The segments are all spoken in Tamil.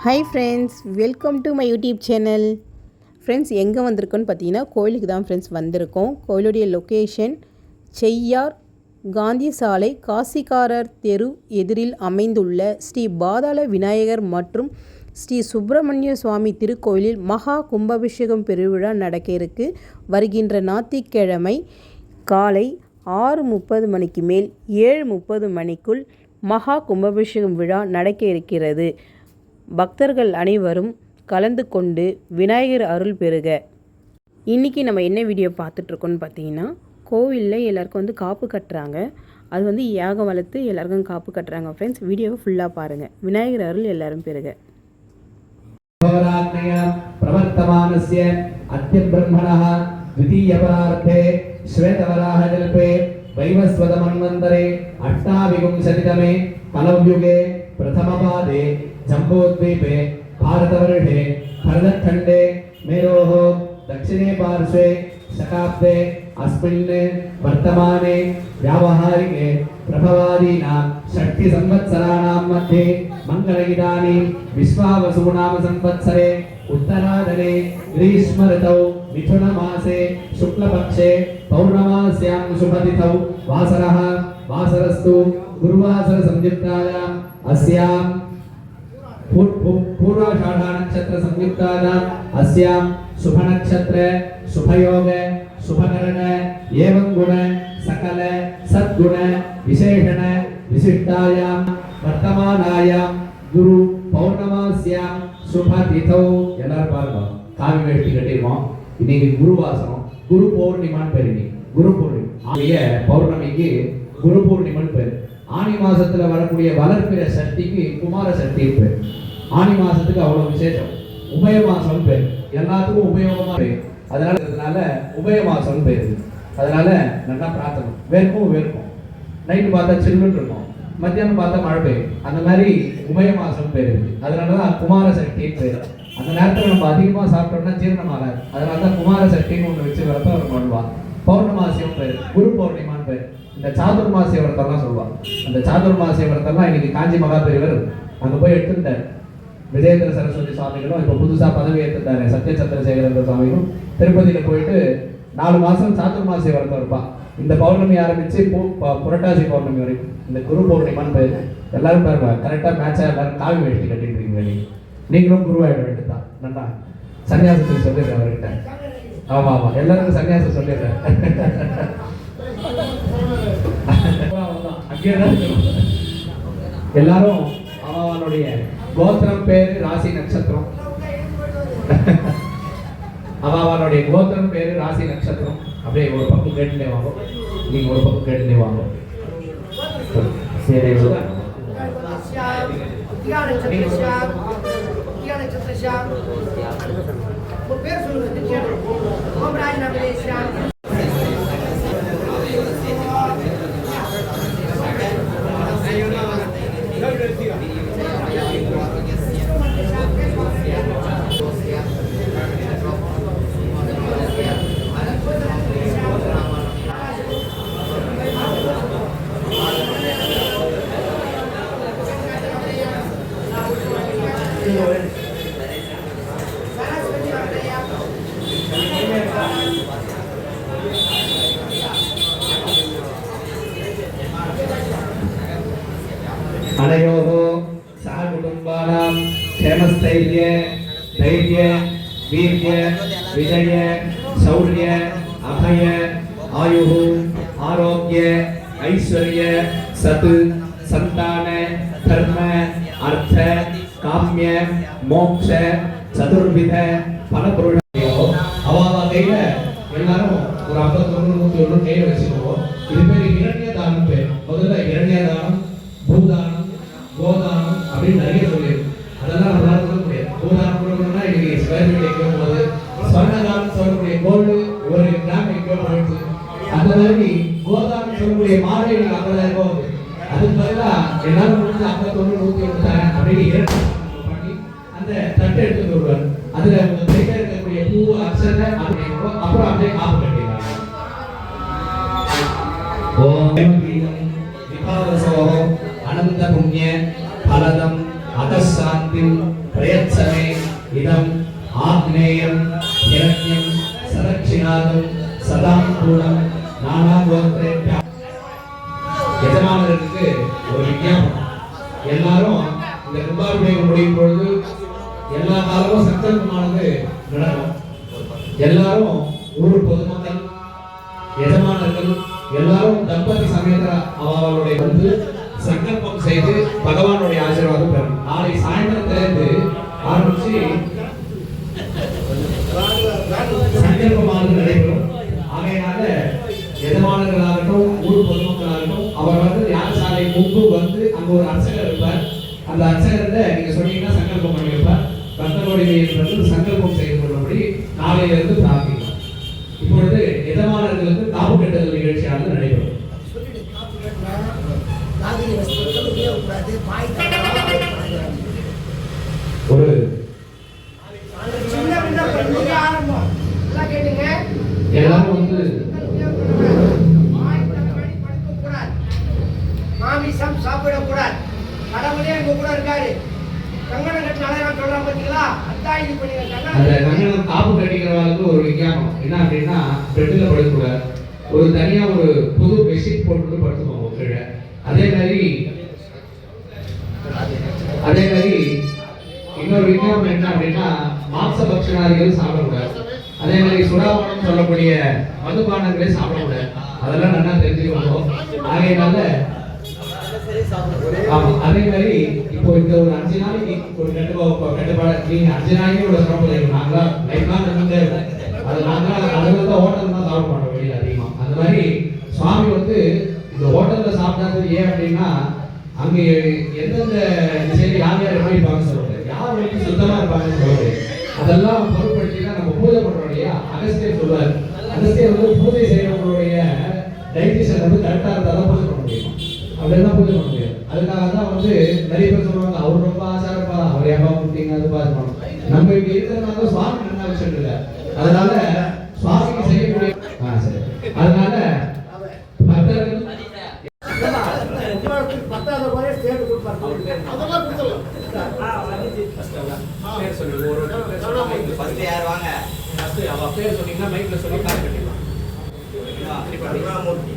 Hi friends, welcome to my YouTube channel. Friends, எங்கே வந்திருக்கோன்னு பார்த்தீங்கன்னா கோயிலுக்கு தான் ஃப்ரெண்ட்ஸ் வந்திருக்கோம். கோயிலுடைய லொக்கேஷன் செய்யார் காந்தி சாலை காசிக்காரர் தெரு எதிரில் அமைந்துள்ள ஸ்ரீ பாதாள விநாயகர் மற்றும் ஸ்ரீ சுப்பிரமணிய சுவாமி திருக்கோயிலில் மகா கும்பாபிஷேகம் பெருவிழா நடக்க இருக்கு. வருகின்ற ஞாயிற்றுக்கிழமை காலை 6:30 மணிக்கு மேல் 7:30 மணிக்குள் மகா கும்பாபிஷேகம் விழா நடக்க இருக்கிறது. பக்தர்கள் அனைவரும் கலந்து கொண்டு விநாயகர் அருள் பெறுக. இன்றைக்கி நம்ம என்ன வீடியோ பார்த்துட்ருக்கோன்னு பார்த்தீங்கன்னா, கோவிலில் எல்லாருக்கும் காப்பு கட்டுறாங்க. அது யாகம் வளர்த்து எல்லாருக்கும் காப்பு கட்டுறாங்க. ஃப்ரெண்ட்ஸ், வீடியோவை ஃபுல்லாக பாருங்கள். விநாயகர் அருள் எல்லாரும் பெறுக. பிரவர்த்தமானஸ்ய அத்ய பிரம்மணः द्वितीय परार्थे श्वेतवराह जल्पे वैवस्वत मन्वन्तरे अष्टाविंशतितमे कलयुगे प्रथमपादे जम्बूद्वीपे भारतवर्षे भरतखण्डे मेरोः दक्षिणे पार्श्वे शकाब्दे अस्मिन् वर्तमाने व्यावहारिके प्रभवादीनां षष्टिसंवत्सराणां मध्ये मङ्गलगिदानि विश्वावसुनाम संवत्सरे उत्तराधने ग्रीष्म ऋतौ मिथुनमासे शुक्लपक्षे पौर्णमास्यां शुभतिथौ वासरः वासरस्तु गुरुवासर संयुक्तायाम् अस्यां पूर्वाषाढ़ा नक्षत्र संयुक्तायाम् अस्यां शुभ नक्षत्र शुभयोग शुभकरण एवं गुण सकल सद्गुण विशेषण विशिष्टायां वर्तमानायां गुरु पौर्णमास्यां शुभ तिथौ எல்லாரும் பாருங்க. காவி வேஷ்டி கட்டிருக்கோம். இன்னைக்கு குருவாசனம், குரு பௌர்ணிமான்னு பேரு. குரு பௌர்ணிமா பௌர்ணமிக்கு குரு பௌர்ணிமான்னு பேரு. ஆனி மாசத்துல வரக்கூடிய வளர்ப்பிற சக்திக்கு குமார சக்தி பேரு. ஆனி மாசத்துக்கு அவ்வளவு விசேஷம். உபய மாசம் பேரு. எல்லாத்துக்கும் உபயோகமா பேரு. அதனால உபய மாசம் பேரு. அதனால நல்லா பிரார்த்தனை. வேர்க்கும் நைட்டு பார்த்தா சில்லுன்னு இருக்கும், மத்தியானம் பார்த்தா மழை பெய்யும். அந்த மாதிரி உபய மாசம் பேரு. அதனாலதான் குமார சக்தின்னு பேரு. அந்த நேரத்தில் நம்ம அதிகமா சாப்பிட்டோம்னா ஜீரணம் ஆகாது. அதனாலதான் குமார சக்தின்னு ஒண்ணு வச்சு வரப்ப அவர் பண்ணுவான். பௌர்ணமாசியம் பேரு, குரு பௌர்ணிமான்னு பேரு. இந்த சாதுர்மாசிய விரதம்லாம் சொல்லுவாங்க. அந்த சாதுர்மாசிய விரதம்லாம் இன்னைக்கு காஞ்சி மகா பெரியவர் அங்க போய் எடுத்துட்டார். விஜயேந்திர சரஸ்வதி சுவாமிகளும் இப்ப புதுசா பதவி ஏற்றுட்டாரு. சத்ய சந்திரசேகர சுவாமிகளும் திருப்பதியில போயிட்டு 4 மாசம் சாதுர்மாசிய விரதம் இருப்பா. இந்த பௌர்ணமி ஆரம்பிச்சு புரட்டாசி பௌர்ணமி வரைக்கும் இந்த குரு பௌர்ணிமான்னு பேரு. எல்லாரும் பாருங்க, கரெக்டா மேட்சா எல்லாரும் காவி வேஷ்டி கட்டிட்டு இருக்கீங்க. நீங்களும் குருவாயிட வேண்டியதுதான். நல்லா சன்னியாசத்துக்கு சொல்லிடுறேன் அவர்கிட்ட. ஆமா எல்லாருக்கும் சன்னியாசம் சொல்லிடுறேன். எல்லாரும் அவனுடைய கோத்திரம் பேரு ராசி நட்சத்திரம். அவனுடைய கோத்திரம் பேரு ராசி நட்சத்திரம். அப்படியே ஒரு பக்கம் கேட்டுனே வாங்க, நீங்க ஒரு பக்கம் கேட்டுனே வாங்க. சரி, अनयोः सह कुटुम्बानां क्षेमस्थैर्य धैर्य वीर्य विजय शौर्य अभय आयुः आरोग्य ऐश्वर्य सत् संतान धर्म अर्थ काम्य मोक्ष चतुर्विध फलपुरुषयो अवावा கையில எல்லாரும் ஒரு 51 கையில வச்சுக்குவோம். இது பேர் இரண்ய தானம். பேர் முதல்ல இரண்ய தானம், பூதானம், கோதானம் அப்படின்னு நிறைய சொல்லியிருக்கு. அதெல்லாம் நம்மளால சொல்ல முடியாது. பூதானம் கொடுக்கணும்னா இன்னைக்கு ஸ்கொயர் ஃபீட் எங்கேயோ போகுது. ஸ்வர்ணதானம் சொல்லக்கூடிய கோல்டு 1 கிராம் எங்கேயோ போயிடுச்சு. அந்த மாதிரி கோதானம் சொல்லக்கூடிய மாலை 50,000 போகுது. அதுக்கு பதிலாக எல்லாரும் முடிஞ்சு 51 101 தரேன் அப்படின்னு இரண்டு பண்ணி அந்த தட்டை எடுத்துட்டு வருவார். அதுல கையில இருக்கக்கூடிய பூ அக்ஷதை அப்புறம் அப்படியே காப்பு கட்டிடுவாங்க. ஓம் விபாவசோ அனந்த புண்ணிய பலதம் अतशान्तिं प्रयच्छमे इदम् आग्नेयं हिरण्यं सदक्षिणादं सदां पूर्णं नानागोत्रेभ्यः எஜமானருக்கு ஒரு விஞ்ஞாபனம். எல்லாரும் இந்த கும்பாபிஷேகம் முடியும் பொழுது எல்லா காலமும் சங்கல்பமானது நடக்கும். எல்லாரும் ஊர் பொதுமக்கள் எஜமானர்கள் எல்லாரும் தம்பதி சமேத அவர்களுடைய வந்து சங்கல்பம் செய்து பகவானுடைய ஆசீர்வாதம் பெறும். நாளை சாயந்தரத்திலிருந்து ஆரம்பிச்சு சங்கல்பமானது நடைபெறும். ஆகையினால எஜமானர்களாகட்டும் ஊர் பொதுமக்களாகட்டும் அவர் வந்து யாகசாலை முன்பு வந்து அங்க ஒரு அர்ச்சகர் இருப்பார். அந்த அர்ச்சகர்கிட்ட நீங்க சொன்னீங்கன்னா சங்கல்பம் பண்ணி வைப்பார். பக்தர்களுடைய சங்கல்பம் செய்து கொள்ளும்படி நாளையிலிருந்து பிரார்த்திக்கலாம். இப்பொழுது எஜமானர்களுக்கு காப்பு கட்டுதல் நிகழ்ச்சியானது நடைபெறும். ஒரு எல்லாரும் வந்து மாமிசம் சாப்பிடக்கூடாது. கடவுளே எங்க கூட இருக்காரு. கங்கணம் கட்டினால சொல்றாங்க பாத்தீங்களா? அதான் இது பண்ணுங்க. அந்த கங்கணம் காப்பு கட்டிக்கிறவங்களுக்கு ஒரு விஞ்ஞாபனம் என்ன அப்படின்னா பெட்டில் படுக்கக்கூடாது. ஒரு தனியா ஒரு புது பெட்ஷீட் போட்டு படுத்துக்கோங்க கீழே. அதே மாதிரி இன்னொரு விஞ்ஞாபனம் என்ன அப்படின்னா மாംസ பக்ஷணாதிகள் சாப்பிடக்கூடாது. அதே மாதிரி சுடாபானம் சொல்லக்கூடிய மதுபானங்களே சாப்பிடக்கூடாது. அதெல்லாம் நல்லா தெரிஞ்சுக்கணும். ஆகையினால அதே மாதிரி இப்போ இந்த ஒரு 5 நாளைக்கு ஒரு கட்டுப்பாடு நீங்க 5 நாளைக்கு ஒரு சிரமம் நாங்களா லைஃப்லாம் இருந்தே அது நாங்களா அதுல ஹோட்டல் தான் சாப்பிட மாட்டோம் வெளியில அதிகமா. அந்த மாதிரி சுவாமி வந்து இந்த ஹோட்டல்ல சாப்பிடாதது ஏன் அப்படின்னா அங்க எந்தெந்த திசையில யார் யார் எப்படி இருப்பாங்கன்னு சொல்லுவாங்க, யார் வரைக்கும் சுத்தமா இருப்பாங்கன்னு சொல்லுவாங்க. அதெல்லாம் பொருட்படுத்தி தான் நம்ம பூஜை பண்றோம் இல்லையா. அகஸ்தியர் சொல்லுவார், அகஸ்தியர் வந்து பூஜை செய்யறவங்களுடைய டைஜஷன் வந்து கரெக்டா இருந்தா தான் பூஜை பண்ண முடியும். அப்படியெல்லாம் பூஜை பண்ண முடியாது. அதுக்காக தான் வந்து நிறைய பேர் சொல்லுவாங்க அவர் ரொம்ப ஆச்சாரப்பா அவர் ஏப்பா கொடுத்தீங்க அது பார்க்கணும். நம்ம இப்படி இருக்கிறதுனால சுவாமி நல்லா விஷயம் இல்லை. அதனால சுவாமிக்கு செய்யக்கூடிய சரி அதனால பக்தர்கள் பத்தாவது வரை சேர்த்து கொடுப்பாங்க. அதெல்லாம் கொடுத்துடலாம். பேர் சொல்லி ஒரு ஃபர்ஸ்ட் யார் வாங்க ஃபர்ஸ்ட் அவ பேர் சொன்னீங்கன்னா மைக்ல சொல்லி கால் கட்டிடலாம். கருணாமூர்த்தி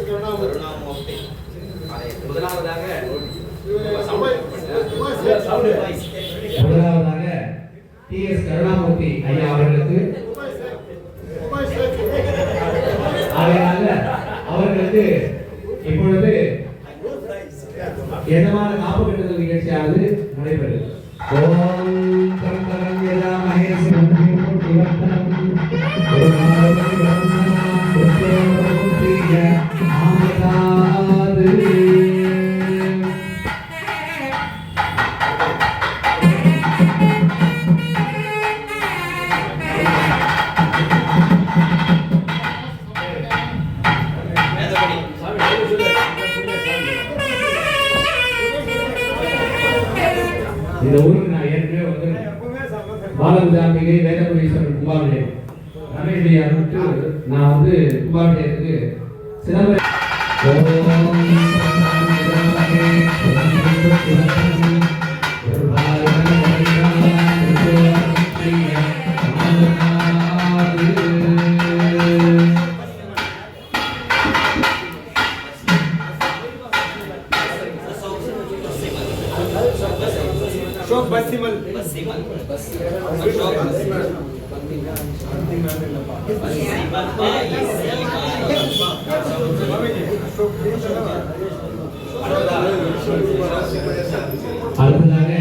கருணாமூர்த்தி முதலாவதாக டிஎஸ் கருணாமூர்த்தி ஐயா அவர்களுக்கு அவர்களுக்கு இப்பொழுது எதமான காப்பு கட்டுதல் நிகழ்ச்சியானது நடைபெறுது. ஓம் கரந்தரங்கேதா மகேஷ் சிவத்தனம் குருநாதன் குருநாதன் ஆமதாது இந்த ஊருக்கு நான் ஏற்கனவே வந்து பாலகுதாம்பிகை வேதபுரீஸ்வரர் கும்பாபிஷேகம் ரமேஷ் அனுப்பிட்டு நான் வந்து கும்பாபிஷேகத்துக்கு சிதம்பரம் அடுத்ததாக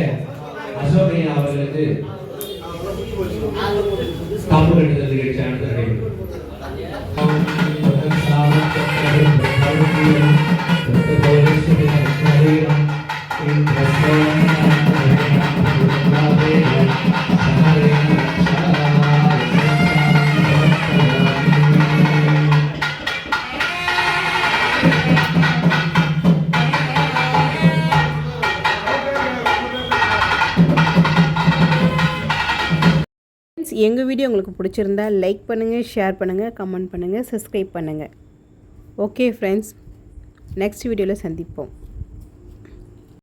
அசோகையா அவர்களுக்கு காப்பு கட்டுதல் நிகழ்ச்சியானது நடைபெறும். எங்கள் வீடியோ உங்களுக்கு பிடிச்சிருந்தா லைக் பண்ணுங்கள், ஷேர் பண்ணுங்கள், கமெண்ட் பண்ணுங்கள், சப்ஸ்கிரைப் பண்ணுங்கள். ஓகே ஃப்ரெண்ட்ஸ், நெக்ஸ்ட் வீடியோவில் சந்திப்போம்.